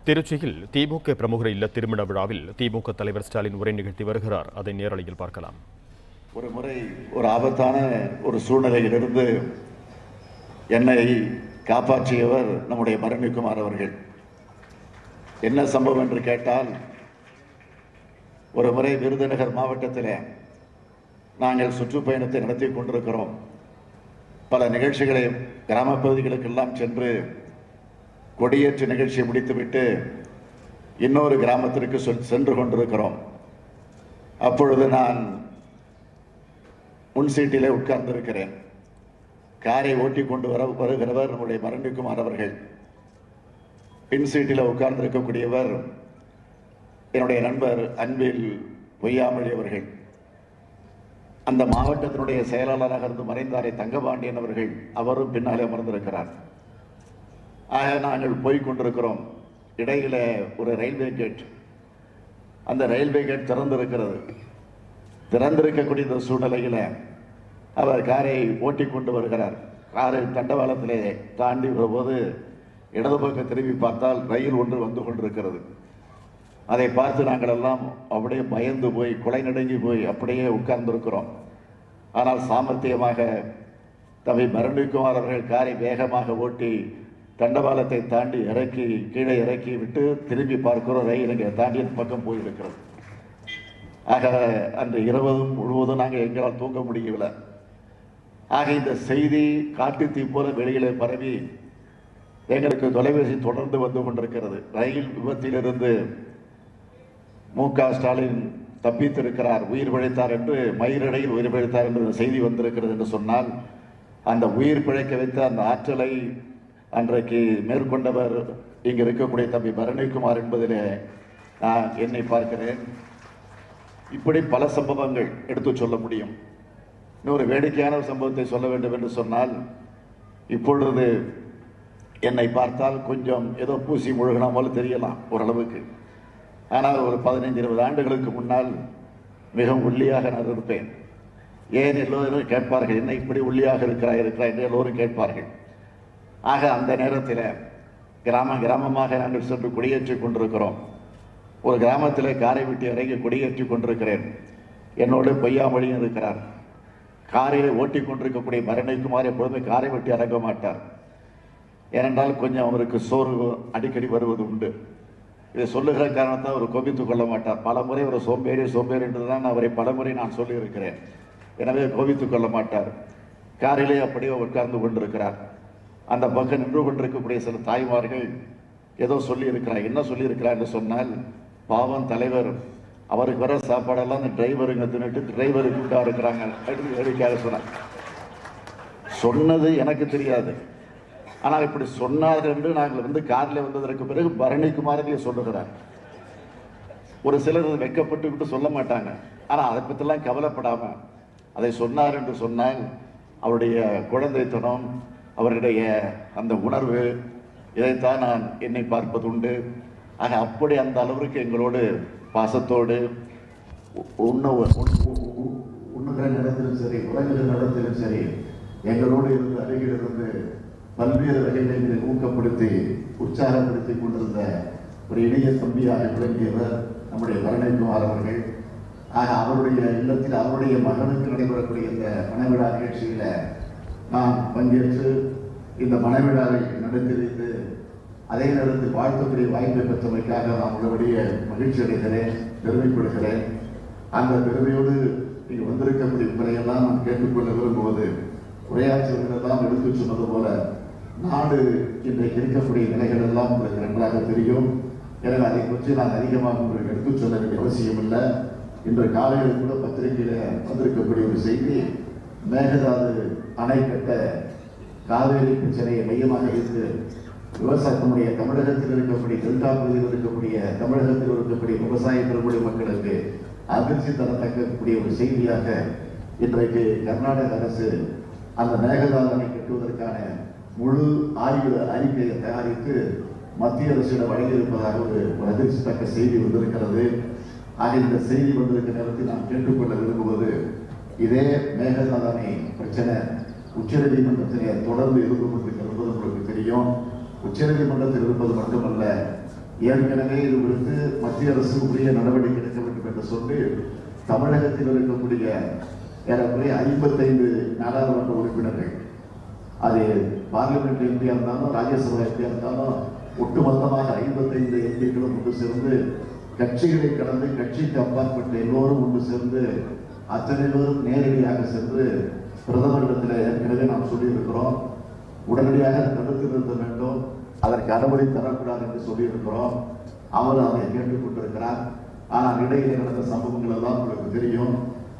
திருச்சியில் திமுக பிரமுகர் இல்ல திருமண விழாவில் திமுக தலைவர் ஸ்டாலின் உரை நிகழ்த்தி வருகிறார். அதை நேரலையில் பார்க்கலாம். ஒரு முறை ஒரு ஆபத்தான ஒரு சூழ்நிலையிலிருந்து என்னை காப்பாற்றியவர் நம்முடைய பரணிக்குமார் அவர்கள். என்ன சம்பவம் என்று கேட்டால், ஒரு முறை விருதுநகர் மாவட்டத்தில் நாங்கள் சுற்றுப்பயணத்தை நடத்தி கொண்டிருக்கிறோம். பல நிகழ்ச்சிகளை கிராம பகுதிகளுக்கெல்லாம் சென்று கொடியேற்று நிகழ்ச்சியை முடித்துவிட்டு இன்னொரு கிராமத்திற்கு சென்று கொண்டிருக்கிறோம். அப்பொழுது நான் முன் சீட்டிலே உட்கார்ந்திருக்கிறேன். காரை ஓட்டி கொண்டு வருகிறவர் நம்முடைய பரணிக்குமார் அவர்கள். பின் சீட்டில் உட்கார்ந்திருக்கக்கூடியவர் என்னுடைய நண்பர் அன்பில் பொய்யாமொழி அவர்கள். அந்த மாவட்டத்தினுடைய செயலாளராக இருந்து மறைந்தாரை தங்கபாண்டியன் அவர்கள், அவரும் பின்னாலே அமர்ந்திருக்கிறார். ஆக நாங்கள் போய்கொண்டிருக்கிறோம். இடையில ஒரு ரயில்வே கேட், அந்த ரயில்வே கேட் திறந்திருக்கிறது. திறந்திருக்கக்கூடிய இந்த சூழ்நிலையில் அவர் காரை ஓட்டி கொண்டு வருகிறார். காரை தண்டவாளத்திலே தாண்டி வரும்போது இடது பக்கம் திரும்பி பார்த்தால் ரயில் ஒன்று வந்து கொண்டிருக்கிறது. அதை பார்த்து நாங்கள் எல்லாம் அப்படியே பயந்து போய் கொலை நடுங்கி போய் அப்படியே உட்கார்ந்திருக்கிறோம். ஆனால் சாமர்த்தியமாக தம்பி பரணிக்குமார் அவர்கள் காரை வேகமாக ஓட்டி தண்டவாளத்தை தாண்டி கீழே இறக்கி விட்டு திரும்பி பார்க்கிறோம், ரயில் இங்கே தாண்டி அந்த பக்கம் போயிருக்கிறது. ஆக அன்று முழுவதும் நாங்கள் எங்களால் தூங்க முடியவில்லை. ஆக இந்த செய்தி காட்டு தீ போல வெளியிலே பரவி எங்களுக்கு தொலைபேசி தொடர்ந்து வந்து கொண்டிருக்கிறது. ரயில் விபத்திலிருந்து மு.க. ஸ்டாலின் தப்பித்திருக்கிறார், உயிர் பிழைத்தார் என்று, மயிரிழையில் உயிர் பிழைத்தார் என்று செய்தி வந்திருக்கிறது என்று சொன்னால், அந்த உயிர் பிழைக்க வைத்த அந்த ஆற்றலை அன்றைக்கு மேற்கொண்டவர் இங்கு இருக்கக்கூடிய தம்பி பரணிக்குமார் என்பதிலே நான் என்னை பார்க்கிறேன். இப்படி பல சம்பவங்கள் எடுத்து சொல்ல முடியும். இன்னொரு வேடிக்கையான சம்பவத்தை சொல்ல வேண்டும் என்று சொன்னால், இப்பொழுது என்னை பார்த்தால் கொஞ்சம் ஏதோ பூசி முழுகினா போல தெரியலாம் ஓரளவுக்கு. ஆனால் ஒரு 15-20 ஆண்டுகளுக்கு முன்னால் மிகவும் ஒல்லியாக நான் இருப்பேன். ஏன் எல்லோரும் கேட்பார்கள், என்ன இப்படி ஒல்லியாக இருக்கிறாய் என்று எல்லோரும் கேட்பார்கள். ஆக அந்த நேரத்தில் கிராமமாக நாங்கள் சென்று கொடியேற்றி கொண்டிருக்கிறோம். ஒரு கிராமத்தில் காரை விட்டு இறங்கி கொடியேற்றி கொண்டிருக்கிறேன். என்னோடு பொய்யாமொழியும் இருக்கிறார். காரில் ஓட்டி கொண்டிருக்கக்கூடிய பரணிக்குமார் எப்பொழுதுமே காரை விட்டு இறங்க மாட்டார். ஏனென்றால் கொஞ்சம் அவருக்கு சோர்வு அடிக்கடி வருவது உண்டு. இதை சொல்லுகிற காரணத்தை அவர் கோபித்துக் கொள்ள மாட்டார். பல முறை ஒரு சோம்பேறி என்றுதான் அவரை பலமுறை நான் சொல்லியிருக்கிறேன். எனவே கோபித்துக் கொள்ள மாட்டார். காரிலே அப்படியே உட்கார்ந்து கொண்டிருக்கிறார். அந்த பக்கம் நின்று கொண்டிருக்கக்கூடிய சில தாய்மார்கள் ஏதோ சொல்லியிருக்கிறார். என்ன சொல்லியிருக்கிறார் என்று சொன்னால், பாவம் தலைவர், அவருக்கு வர சாப்பாடெல்லாம் அந்த டிரைவருங்க தின்னுட்டு டிரைவருக்கு கூட்டா இருக்கிறாங்க அப்படின்னு வேடிக்கையாக சொன்னார். சொன்னது எனக்கு தெரியாது, ஆனால் இப்படி சொன்னார்கள் என்று நாங்கள் காரில் வந்ததற்கு பிறகு பரணிக்குமாரே சொல்லுகிறார். ஒரு சிலர் வெட்கப்பட்டுக்கிட்டு சொல்ல மாட்டாங்க. ஆனால் அதை பற்றிலாம் கவலைப்படாம அதை சொன்னார் என்று சொன்னால், அவருடைய குழந்தைத்தனம், அவருடைய அந்த உணர்வு, இதைத்தான் நான் என்னை பார்ப்பது உண்டு. ஆக அப்படி அந்த அளவிற்கு எங்களோடு பாசத்தோடு உண்ணுகிற நேரத்திலும் சரி, உறங்குகிற நேரத்திலும் சரி, எங்களோடு இருந்து அருகில் இருந்து பல்வேறு வகைகளை ஊக்கப்படுத்தி உற்சாகப்படுத்தி கொண்டிருந்த ஒரு இளைய தம்பியாக விளங்கியவர் நம்முடைய பரணிக்குமார் அவர்கள். ஆக அவருடைய இல்லத்தில் அவருடைய மகனுக்கு நடைபெறக்கூடிய இந்த மணவிழா நிகழ்ச்சியில நான் பங்கேற்று இந்த மணவிழாவை நடத்தி வைத்து அதே நேரத்தில் வாழ்த்துக்குரிய வாய்ப்பை பெற்றமைக்காக நான் உள்ளபடியே மகிழ்ச்சி அடைகிறேன், பெருமைப்படுகிறேன். அந்த பெருமையோடு இங்கு வந்திருக்கக்கூடிய முறையெல்லாம் நான் கேட்டுக்கொள்ள விரும்புவது, உரையாற்றுவதெல்லாம் எடுத்து சொன்னது போல நாடு இன்றைக்கு இருக்கக்கூடிய நிலைகள் எல்லாம் உங்களுக்கு நன்றாக தெரியும். எனவே அதை பற்றி நான் அதிகமாக உங்களுக்கு எடுத்துச் சொல்ல வேண்டிய அவசியம் இல்லை. இன்று காலையில் கூட பத்திரிகையில வந்திருக்கக்கூடிய ஒரு செய்தி, மேகதாது அணை கட்ட காவேரி பிரச்சனையை மையமாக வைத்து விவசாயத்தினுடைய தமிழகத்தில் இருக்கக்கூடிய டெல்டா பகுதியில் இருக்கக்கூடிய தமிழகத்தில் இருக்கக்கூடிய விவசாய பெருங்குடி மக்களுக்கு அதிர்ச்சி தரத்தக்கக்கூடிய ஒரு செய்தியாக இன்றைக்கு கர்நாடக அரசு அந்த மேகதாது அணை கட்டுவதற்கான முழு ஆய்வு அறிக்கையை தயாரித்து மத்திய அரசிடம் வழங்கியிருப்பதாக ஒரு அதிர்ச்சி தக்க செய்தி வந்திருக்கிறது. ஆக இந்த செய்தி வந்திருக்கிற நேரத்தில் நாம் கேட்டுக்கொள்ள விரும்புவது, இதே மேகதாது அணை பிரச்சனை உச்சநீதிமன்றத்திலே தொடர்ந்து இருந்து கொண்டிருக்கிறது உங்களுக்கு தெரியும். உச்சநீதிமன்றத்தில் இருப்பது மட்டுமல்ல, ஏற்கனவே இது குறித்து மத்திய அரசு உரிய நடவடிக்கை எடுக்க வேண்டும் என்று சொல்லி தமிழகத்தில் இருக்கக்கூடிய ஏறக்குறைய 55 நாடாளுமன்ற உறுப்பினர்கள், அது பார்லிமெண்ட் எம்பியா இருந்தாலும் ராஜ்யசபா எம்பியா இருந்தாலும் ஒட்டுமொத்தமாக 55 எம்பிக்களும் ஒன்று சேர்ந்து கட்சிகளை கடந்து கட்சிக்கு அப்பாற்பட்ட எல்லோரும் ஒன்று சேர்ந்து அத்தனை பேரும் நேரடியாக சென்று பிரதமரிடத்தில் ஏற்கனவே நாம் சொல்லியிருக்கிறோம். உடனடியாக தடுத்து நிறுத்த வேண்டும், அதற்கு அனுமதி தரக்கூடாது என்று சொல்லியிருக்கிறோம். அவர் அதை கேட்டுக் கொண்டிருக்கிறார். ஆனால் இடையில நடந்த சம்பவங்கள் எல்லாம் உங்களுக்கு தெரியும்.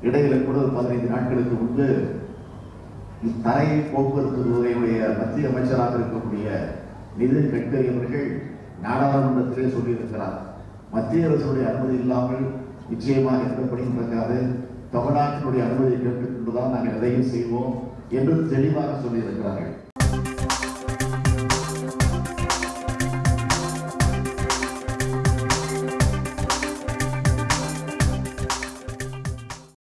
இடையில கூட 15 நாட்களுக்கு முன்பு தரை போக்குவரத்து துறையுடைய மத்திய அமைச்சராக இருக்கக்கூடிய நிதின் கட்கரி அவர்கள் நாடாளுமன்றத்திலே சொல்லியிருக்கிறார், மத்திய அரசுடைய அனுமதி இல்லாமல் நிச்சயமாக எந்த பணியும் நடக்காது, தமிழ்நாட்டினுடைய அனுமதியை கேட்டுக்கொண்டுதான் நாங்கள் எதையும் செய்வோம் என்று தெளிவாக சொல்லியிருக்கிறார்கள்.